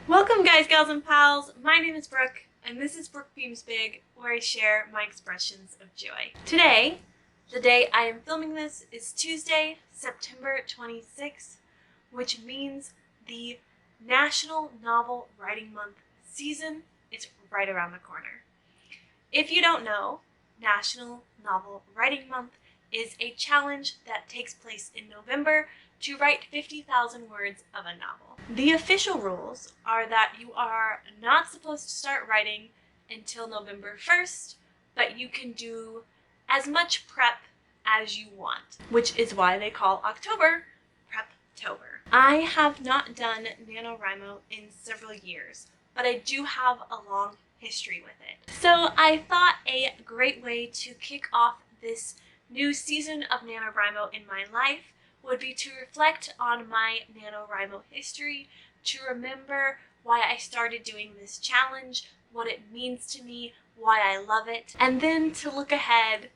Welcome guys, gals, and pals. My name is Brooke, and this is Brooke Beams Big, where I share my expressions of joy. Today, the day I am filming this, is Tuesday, September 26th, which means the National Novel Writing Month season is right around the corner. If you don't know, National Novel Writing Month is a challenge that takes place in November to write 50,000 words of a novel. The official rules are that you are not supposed to start writing until November 1st, but you can do as much prep as you want, which is why they call October Preptober. I have not done NaNoWriMo in several years, but I do have a long history with it. So I thought a great way to kick off this new season of NaNoWriMo in my life would be to reflect on my NaNoWriMo history, to remember why I started doing this challenge, what it means to me, why I love it, and then to look ahead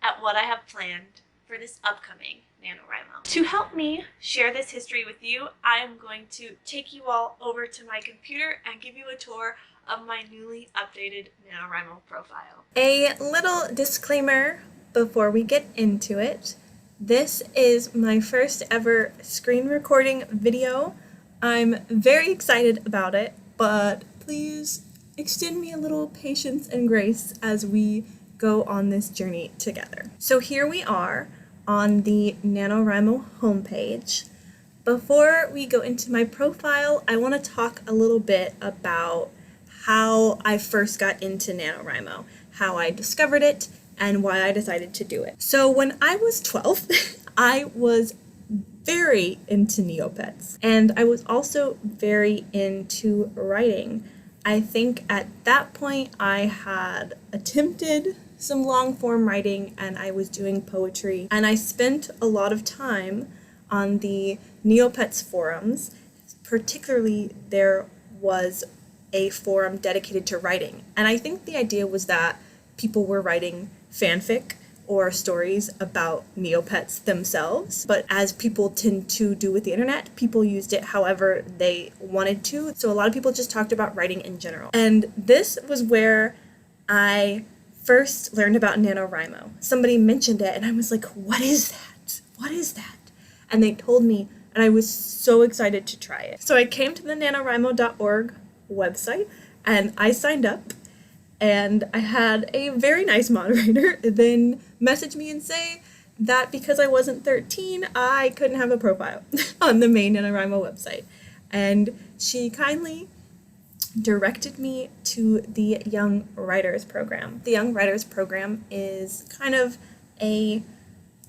at what I have planned for this upcoming NaNoWriMo. To help me share this history with you, I am going to take you all over to my computer and give you a tour of my newly updated NaNoWriMo profile. A little disclaimer before we get into it. This is my first ever screen recording video. I'm very excited about it, but please extend me a little patience and grace as we go on this journey together. So here we are on the NaNoWriMo homepage. Before we go into my profile, I want to talk a little bit about how I first got into NaNoWriMo, how I discovered it, and why I decided to do it. So when I was 12, I was very into Neopets, and I was also very into writing. I think at that point I had attempted some long form writing and I was doing poetry, and I spent a lot of time on the Neopets forums. Particularly, there was a forum dedicated to writing, and I think the idea was that people were writing fanfic or stories about Neopets themselves, but as people tend to do with the internet, people used it however they wanted to. So a lot of people just talked about writing in general. And this was where I first learned about NaNoWriMo. Somebody mentioned it and I was like, what is that? What is that? And they told me, and I was so excited to try it. So I came to the nanowrimo.org website and I signed up. And I had a very nice moderator then message me and say that because I wasn't 13, I couldn't have a profile on the main NaNoWriMo website. And she kindly directed me to the Young Writers Program. The Young Writers Program is kind of a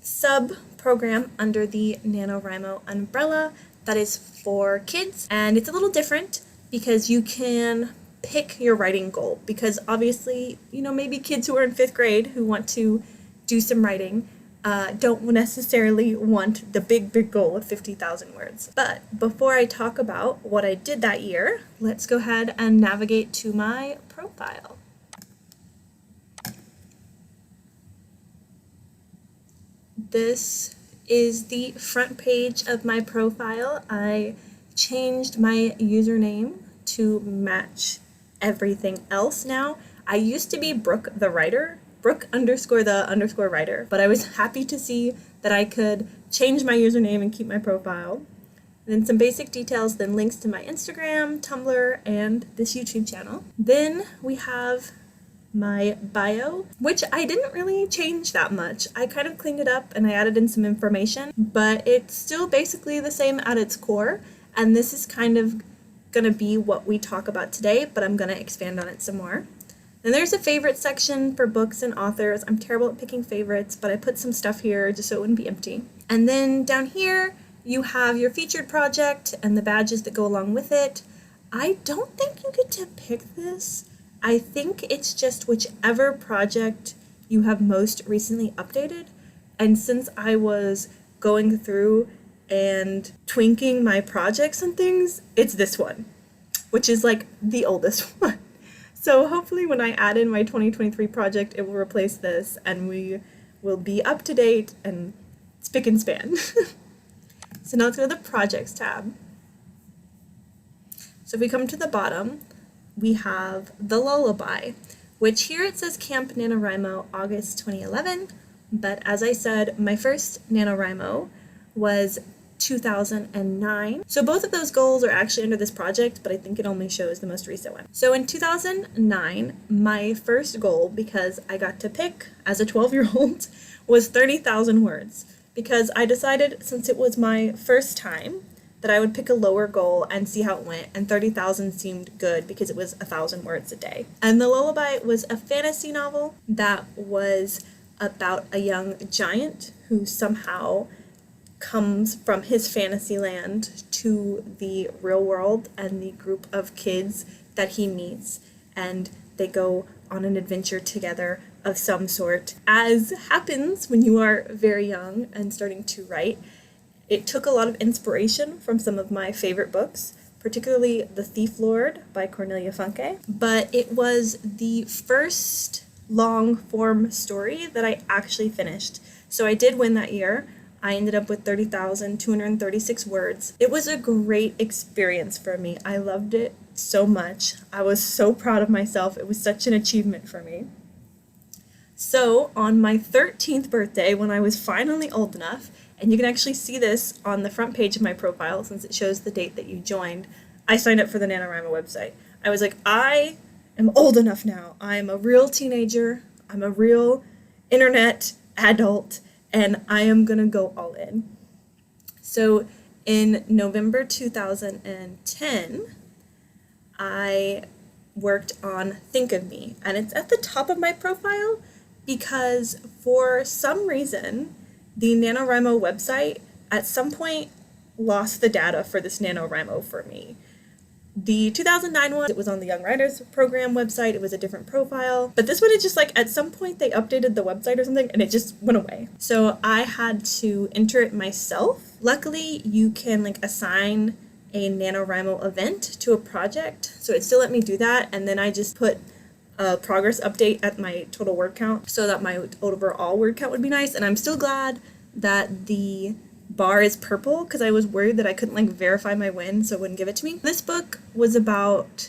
sub-program under the NaNoWriMo umbrella that is for kids. And it's a little different because you can pick your writing goal, because obviously, maybe kids who are in 5th grade who want to do some writing don't necessarily want the big goal of 50,000 words. But before I talk about what I did that year, let's go ahead and navigate to my profile. This is the front page of my profile. I changed my username to match everything else now. I used to be Brooke the writer, Brooke_the_writer, but I was happy to see that I could change my username and keep my profile. And then some basic details, then links to my Instagram, Tumblr, and this YouTube channel. Then we have my bio, which I didn't really change that much. I kind of cleaned it up and I added in some information, but it's still basically the same at its core. And this is kind of going to be what we talk about today, but I'm going to expand on it some more. Then there's a favorite section for books and authors. I'm terrible at picking favorites, but I put some stuff here just so it wouldn't be empty. And then down here, you have your featured project and the badges that go along with it. I don't think you get to pick this. I think it's just whichever project you have most recently updated. And since I was going through and twinking my projects and things, it's this one, which is like the oldest one. So hopefully when I add in my 2023 project, it will replace this and we will be up to date and spick and span. So now let's go to the projects tab. So if we come to the bottom, we have The Lullaby, which here it says Camp NaNoWriMo August 2011, but as I said, my first NaNoWriMo was 2009. So both of those goals are actually under this project, but I think it only shows the most recent one. So in 2009, my first goal, because I got to pick as a 12-year-old, was 30,000 words, because I decided since it was my first time that I would pick a lower goal and see how it went, and 30,000 seemed good because it was 1,000 words a day. And The Lullaby was a fantasy novel that was about a young giant who somehow comes from his fantasy land to the real world and the group of kids that he meets, and they go on an adventure together of some sort. As happens when you are very young and starting to write, it took a lot of inspiration from some of my favorite books, particularly The Thief Lord by Cornelia Funke, but it was the first long-form story that I actually finished. So I did win that year. I ended up with 30,236 words. It was a great experience for me. I loved it so much. I was so proud of myself. It was such an achievement for me. So on my 13th birthday, when I was finally old enough, and you can actually see this on the front page of my profile since it shows the date that you joined, I signed up for the NaNoWriMo website. I was like, I am old enough now. I'm a real teenager. I'm a real internet adult, and I am gonna go all in. So in November 2010, I worked on Think of Me, and it's at the top of my profile because for some reason, the NaNoWriMo website at some point lost the data for this NaNoWriMo for me. The 2009 one, it was on the Young Writers Program website. It was a different profile. But this one is just like, at some point they updated the website or something and it just went away. So I had to enter it myself. Luckily, you can like assign a NaNoWriMo event to a project. So it still let me do that. And then I just put a progress update at my total word count so that my overall word count would be nice. And I'm still glad that the bar is purple because I was worried that I couldn't like verify my win, so it wouldn't give it to me. This book was about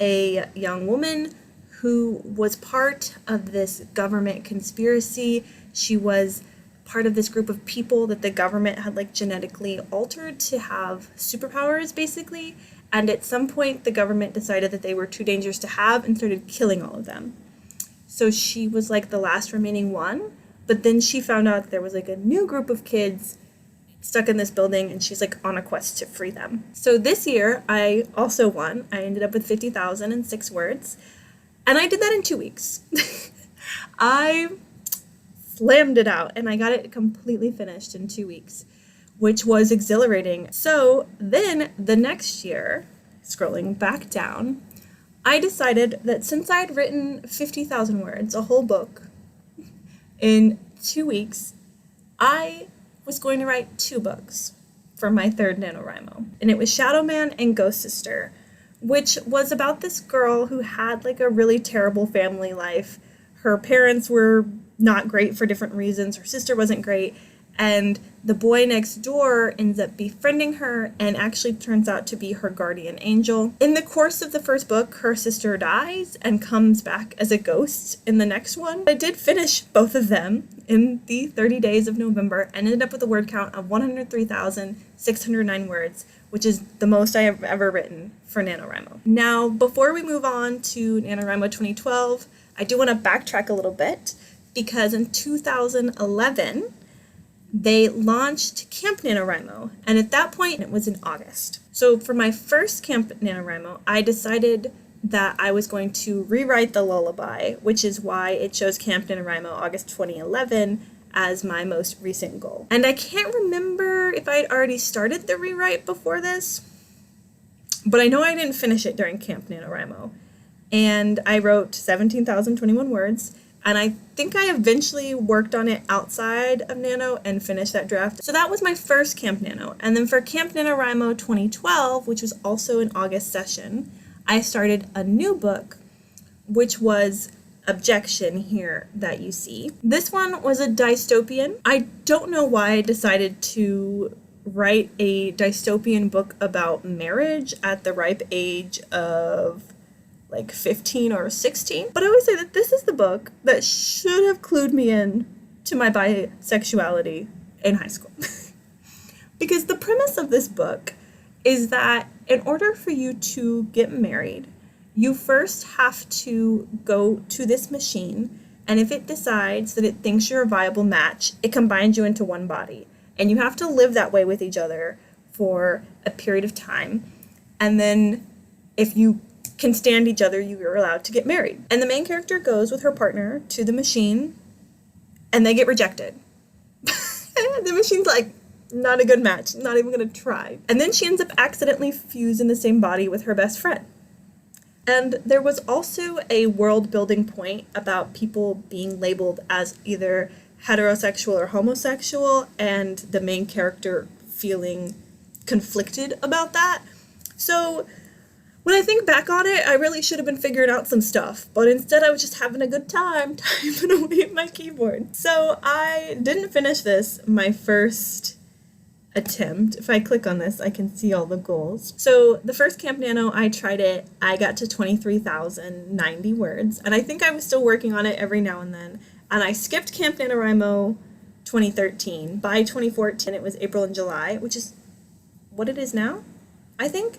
a young woman who was part of this government conspiracy. She was part of this group of people that the government had like genetically altered to have superpowers basically. And at some point, the government decided that they were too dangerous to have and started killing all of them. So she was like the last remaining one, but then she found out there was like a new group of kids stuck in this building, and she's like on a quest to free them. So this year, I also won. I ended up with 50,006 words, and I did that in 2 weeks. I slammed it out, and I got it completely finished in 2 weeks, which was exhilarating. So then the next year, scrolling back down, I decided that since I'd written 50,000 words, a whole book, in 2 weeks, I was going to write 2 books for my third NaNoWriMo. And it was Shadow Man and Ghost Sister, which was about this girl who had like a really terrible family life. Her parents were not great for different reasons. Her sister wasn't great. And the boy next door ends up befriending her and actually turns out to be her guardian angel. In the course of the first book, her sister dies and comes back as a ghost in the next one. I did finish both of them in the 30 days of November and ended up with a word count of 103,609 words, which is the most I have ever written for NaNoWriMo. Now, before we move on to NaNoWriMo 2012, I do want to backtrack a little bit because in 2011, they launched Camp NaNoWriMo, and at that point, it was in August. So for my first Camp NaNoWriMo, I decided that I was going to rewrite The Lullaby, which is why it shows Camp NaNoWriMo August 2011 as my most recent goal. And I can't remember if I'd already started the rewrite before this, but I know I didn't finish it during Camp NaNoWriMo. And I wrote 17,021 words, and I think I eventually worked on it outside of Nano and finished that draft. So that was my first Camp Nano. And then for Camp NaNoWriMo 2012, which was also an August session, I started a new book, which was Objection here that you see. This one was a dystopian. I don't know why I decided to write a dystopian book about marriage at the ripe age of like 15 or 16. But I always say that this is the book that should have clued me in to my bisexuality in high school. Because the premise of this book is that in order for you to get married, you first have to go to this machine, and if it decides that it thinks you're a viable match, it combines you into one body. And you have to live that way with each other for a period of time. And then if you can stand each other, you are allowed to get married. And the main character goes with her partner to the machine, and they get rejected. The machine's like, not a good match, not even gonna try. And then she ends up accidentally fused in the same body with her best friend. And there was also a world building point about people being labeled as either heterosexual or homosexual, and the main character feeling conflicted about that. So when I think back on it, I really should have been figuring out some stuff, but instead I was just having a good time typing away at my keyboard. So I didn't finish this my first attempt. If I click on this, I can see all the goals. So the first Camp Nano, I tried it. I got to 23,090 words, and I think I was still working on it every now and then. And I skipped Camp NaNoWriMo 2013. By 2014, it was April and July, which is what it is now, I think.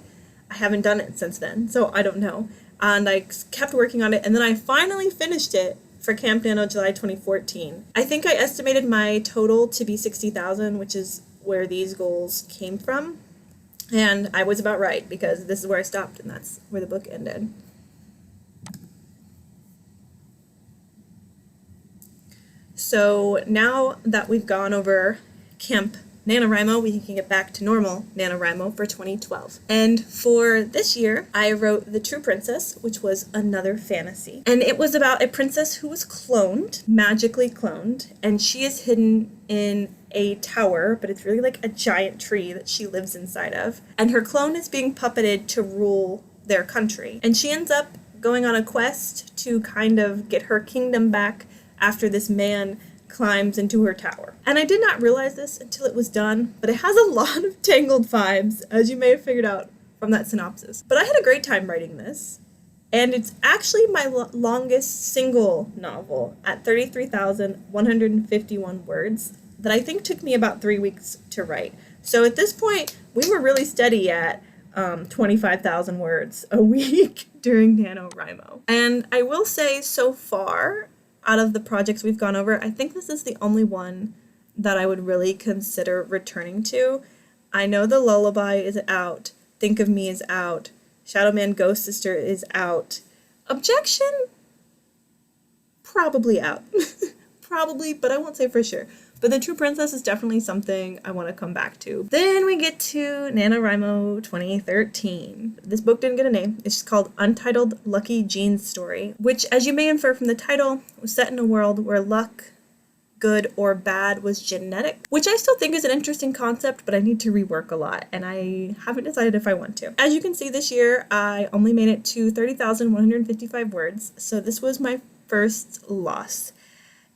I haven't done it since then, so I don't know. And I kept working on it, and then I finally finished it for Camp Nano July 2014. I think I estimated my total to be 60,000, which is where these goals came from. And I was about right, because this is where I stopped, and that's where the book ended. So now that we've gone over Camp NaNoWriMo, we can get back to normal NaNoWriMo for 2012. And for this year, I wrote The True Princess, which was another fantasy. And it was about a princess who was cloned, magically cloned, and she is hidden in a tower, but it's really like a giant tree that she lives inside of. And her clone is being puppeted to rule their country. And she ends up going on a quest to kind of get her kingdom back after this man climbs into her tower. And I did not realize this until it was done, but it has a lot of Tangled vibes, as you may have figured out from that synopsis. But I had a great time writing this, and it's actually my longest single novel at 33,151 words that I think took me about 3 weeks to write. So at this point, we were really steady at 25,000 words a week during NaNoWriMo. And I will say, so far, out of the projects we've gone over, I think this is the only one that I would really consider returning to. I know The Lullaby is out, Think of Me is out, Shadow Man Ghost Sister is out. Objection? Probably out. Probably, but I won't say for sure. But The True Princess is definitely something I want to come back to. Then we get to NaNoWriMo 2013. This book didn't get a name. It's just called Untitled Lucky Jean's Story, which, as you may infer from the title, was set in a world where luck, good or bad, was genetic, which I still think is an interesting concept, but I need to rework a lot, and I haven't decided if I want to. As you can see, this year I only made it to 30,155 words, so this was my first loss.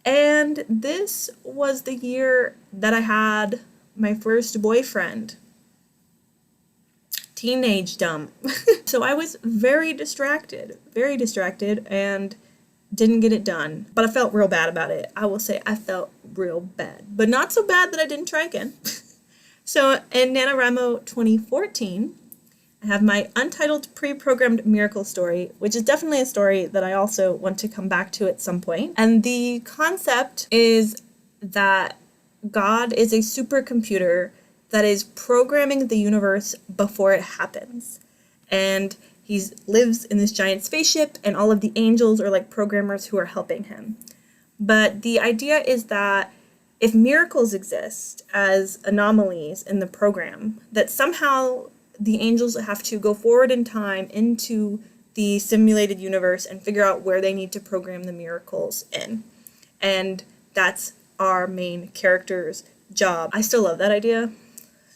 And this was the year that I had my first boyfriend. Teenage dump. So I was very distracted, and didn't get it done. But I felt real bad about it. I will say I felt real bad, but not so bad that I didn't try again. So in NaNoWriMo 2014, I have my untitled pre-programmed miracle story, which is definitely a story that I also want to come back to at some point. And the concept is that God is a supercomputer that is programming the universe before it happens. And he lives in this giant spaceship, and all of the angels are like programmers who are helping him. But the idea is that if miracles exist as anomalies in the program, that somehow the angels have to go forward in time into the simulated universe and figure out where they need to program the miracles in. And that's our main character's job. I still love that idea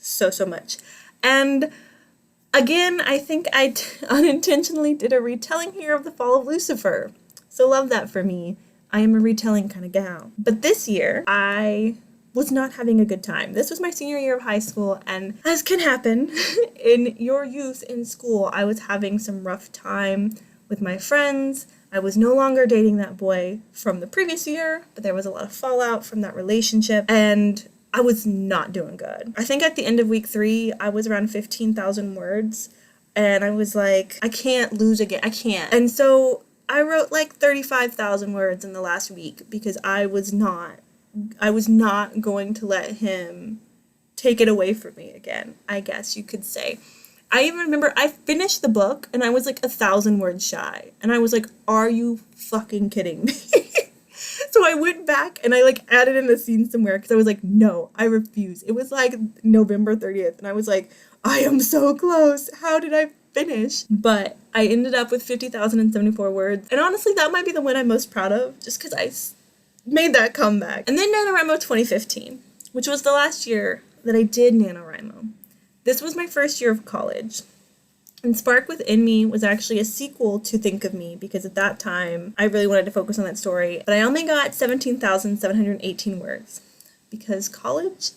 so much. And again, I think I unintentionally did a retelling here of The Fall of Lucifer. So love that for me. I am a retelling kind of gal. But this year, I was not having a good time. This was my senior year of high school, and as can happen in your youth in school, I was having some rough time with my friends. I was no longer dating that boy from the previous year, but there was a lot of fallout from that relationship, and I was not doing good. I think at the end of week 3, I was around 15,000 words, and I was like, I can't lose again. I can't. And so I wrote like 35,000 words in the last week because I was not going to let him take it away from me again, I guess you could say. I even remember I finished the book and I was like 1,000 words shy. And I was like, are you fucking kidding me? So I went back and I like added in a scene somewhere because I was like, no, I refuse. It was like November 30th. And I was like, I am so close. How did I finish? But I ended up with 50,074 words. And honestly, that might be the one I'm most proud of just because I made that comeback. And then NaNoWriMo 2015, which was the last year that I did NaNoWriMo. This was my first year of college. And Spark Within Me was actually a sequel to Think of Me because at that time I really wanted to focus on that story. But I only got 17,718 words because college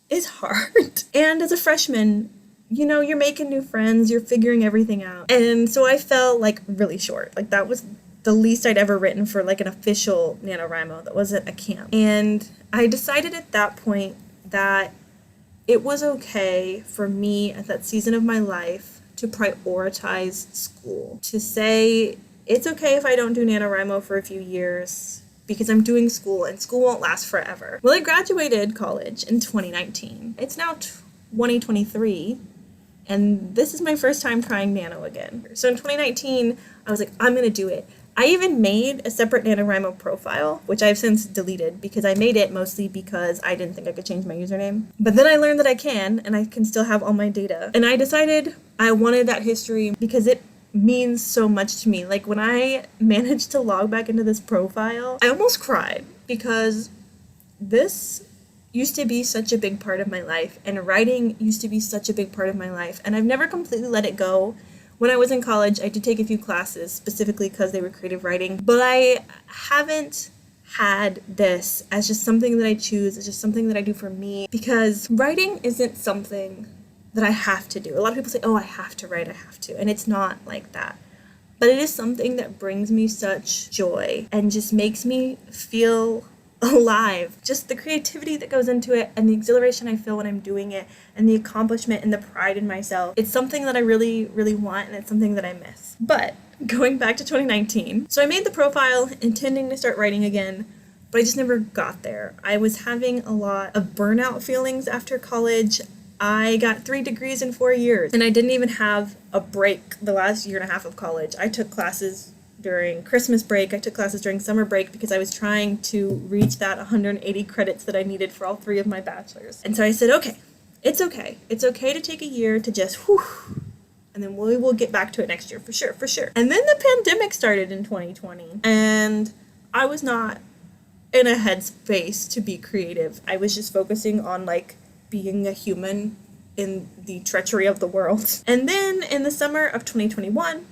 is hard. And as a freshman, you know, you're making new friends, you're figuring everything out. And so I felt like really short. Like that was the least I'd ever written for like an official NaNoWriMo that wasn't a camp. And I decided at that point that it was okay for me at that season of my life to prioritize school. To say, it's okay if I don't do NaNoWriMo for a few years because I'm doing school and school won't last forever. Well, I graduated college in 2019. It's now 2023. And this is my first time trying Nano again. So in 2019, I was like, I'm gonna do it. I even made a separate NaNoWriMo profile, which I've since deleted because I made it mostly because I didn't think I could change my username. But then I learned that I can, and I can still have all my data. And I decided I wanted that history because it means so much to me. Like when I managed to log back into this profile, I almost cried because this used to be such a big part of my life, and writing used to be such a big part of my life, and I've never completely let it go. When I was in college, I did take a few classes, specifically because they were creative writing, but I haven't had this as just something that I choose, it's just something that I do for me, because writing isn't something that I have to do. A lot of people say, oh, I have to write, I have to, and it's not like that. But it is something that brings me such joy and just makes me feel alive. Just the creativity that goes into it and the exhilaration I feel when I'm doing it and the accomplishment and the pride in myself. It's something that I really, really want, and it's something that I miss. But going back to 2019, so I made the profile intending to start writing again, but I just never got there. I was having a lot of burnout feelings after college. I got 3 degrees in 4 years, and I didn't even have a break the last year and a half of college. I took classes during Christmas break, I took classes during summer break because I was trying to reach that 180 credits that I needed for all 3 of my bachelors. And so I said, okay. It's okay to take a year to just whew, and then we will get back to it next year for sure. And then the pandemic started in 2020, and I was not in a headspace to be creative. I was just focusing on like being a human in the treachery of the world. And then in the summer of 2021,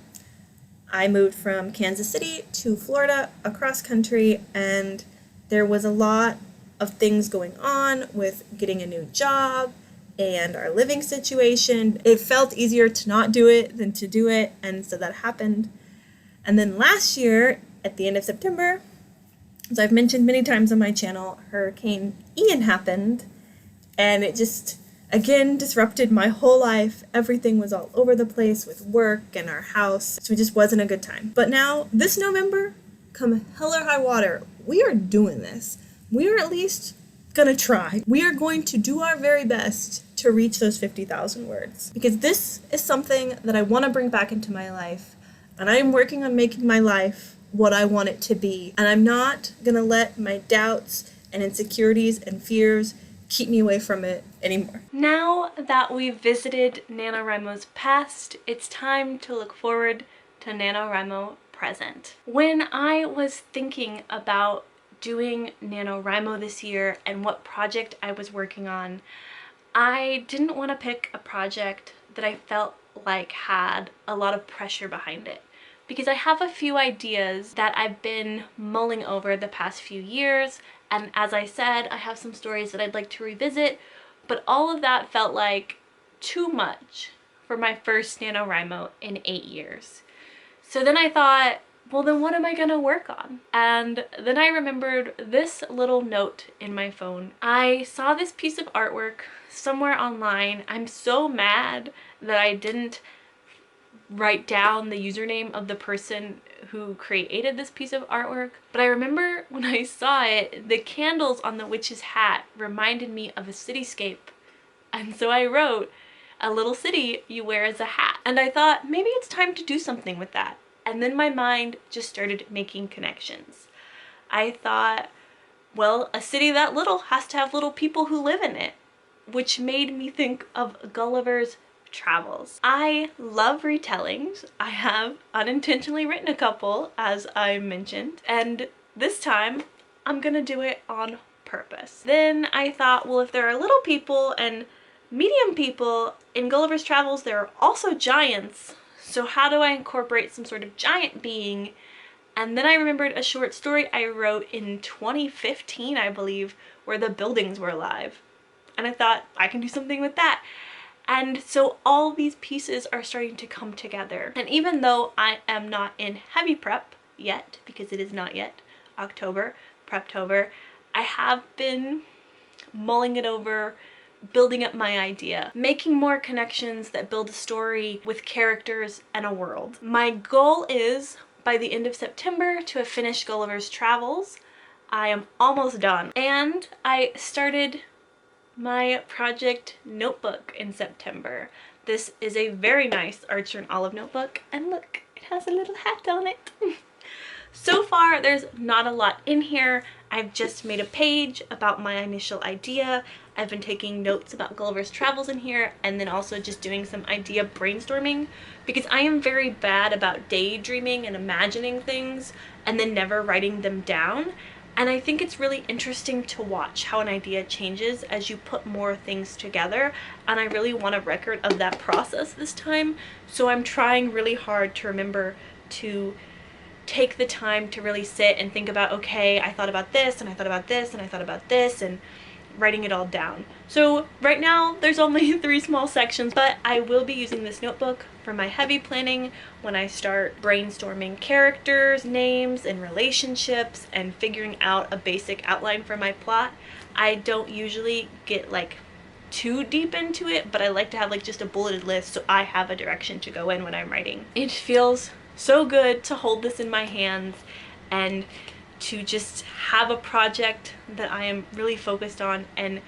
I moved from Kansas City to Florida across country, and there was a lot of things going on with getting a new job and our living situation. It felt easier to not do it than to do it, and so that happened. And then last year, at the end of September, as I've mentioned many times on my channel, Hurricane Ian happened, and it just again disrupted my whole life. Everything was all over the place with work and our house, so it just wasn't a good time. But now, this November, come hell or high water, we are doing this. We are at least gonna try. We are going to do our very best to reach those 50,000 words, because this is something that I want to bring back into my life, and I am working on making my life what I want it to be, and I'm not gonna let my doubts and insecurities and fears keep me away from it anymore. Now that we've visited NaNoWriMo's past, it's time to look forward to NaNoWriMo present. When I was thinking about doing NaNoWriMo this year and what project I was working on, I didn't want to pick a project that I felt like had a lot of pressure behind it. because I have a few ideas that I've been mulling over the past few years, and as I said, I have some stories that I'd like to revisit, but all of that felt like too much for my first NaNoWriMo in 8 years. So then I thought, well, then what am I gonna work on? And then I remembered this little note in my phone. I saw this piece of artwork somewhere online. I'm so mad that I didn't write down the username of the person who created this piece of artwork, but I remember when I saw it, the candles on the witch's hat reminded me of a cityscape, and so I wrote, "A little city you wear as a hat." And I thought, maybe it's time to do something with that. And then my mind just started making connections. I thought, well, a city that little has to have little people who live in it, which made me think of Gulliver's Travels. I love retellings. I have unintentionally written a couple, as I mentioned, and this time I'm gonna do it on purpose. Then I thought, well, if there are little people and medium people, in Gulliver's Travels there are also giants, so how do I incorporate some sort of giant being? And then I remembered a short story I wrote in 2015, I believe, where the buildings were alive. And I thought, I can do something with that. And so all these pieces are starting to come together. And even though I am not in heavy prep yet, because it is not yet October, Preptober, I have been mulling it over, building up my idea, making more connections that build a story with characters and a world. My goal is, by the end of September, to have finished Gulliver's Travels. I am almost done. And I started my project notebook in September. This is a very nice Archer and Olive notebook, and look, it has a little hat on it. So far, there's not a lot in here. I've just made a page about my initial idea. I've been taking notes about Gulliver's Travels in here, and then also just doing some idea brainstorming, because I am very bad about daydreaming and imagining things and then never writing them down. And I think it's really interesting to watch how an idea changes as you put more things together, and I really want a record of that process this time. So I'm trying really hard to remember to take the time to really sit and think about, okay, I thought about this, and I thought about this, and I thought about this, and writing it all down. So right now there's only 3 small sections, but I will be using this notebook for my heavy planning when I start brainstorming characters, names, and relationships, and figuring out a basic outline for my plot. I don't usually get like too deep into it, but I like to have like just a bulleted list so I have a direction to go in when I'm writing. It feels so good to hold this in my hands and to just have a project that I am really focused on and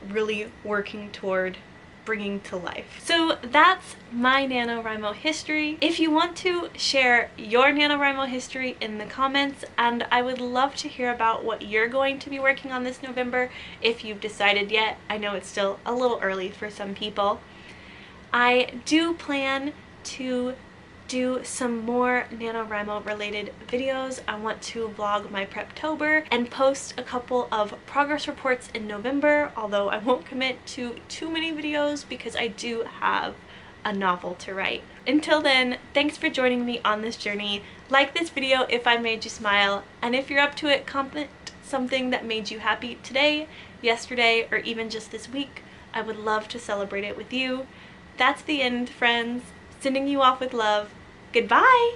really working toward bringing to life. So that's my NaNoWriMo history. If you want to share your NaNoWriMo history in the comments, and I would love to hear about what you're going to be working on this November if you've decided yet. I know it's still a little early for some people. I do plan to do some more NaNoWriMo related videos. I want to vlog my Preptober and post a couple of progress reports in November, although I won't commit to too many videos because I do have a novel to write. Until then, thanks for joining me on this journey. Like this video if I made you smile, and if you're up to it, comment something that made you happy today, yesterday, or even just this week. I would love to celebrate it with you. That's the end, friends. Sending you off with love. Goodbye!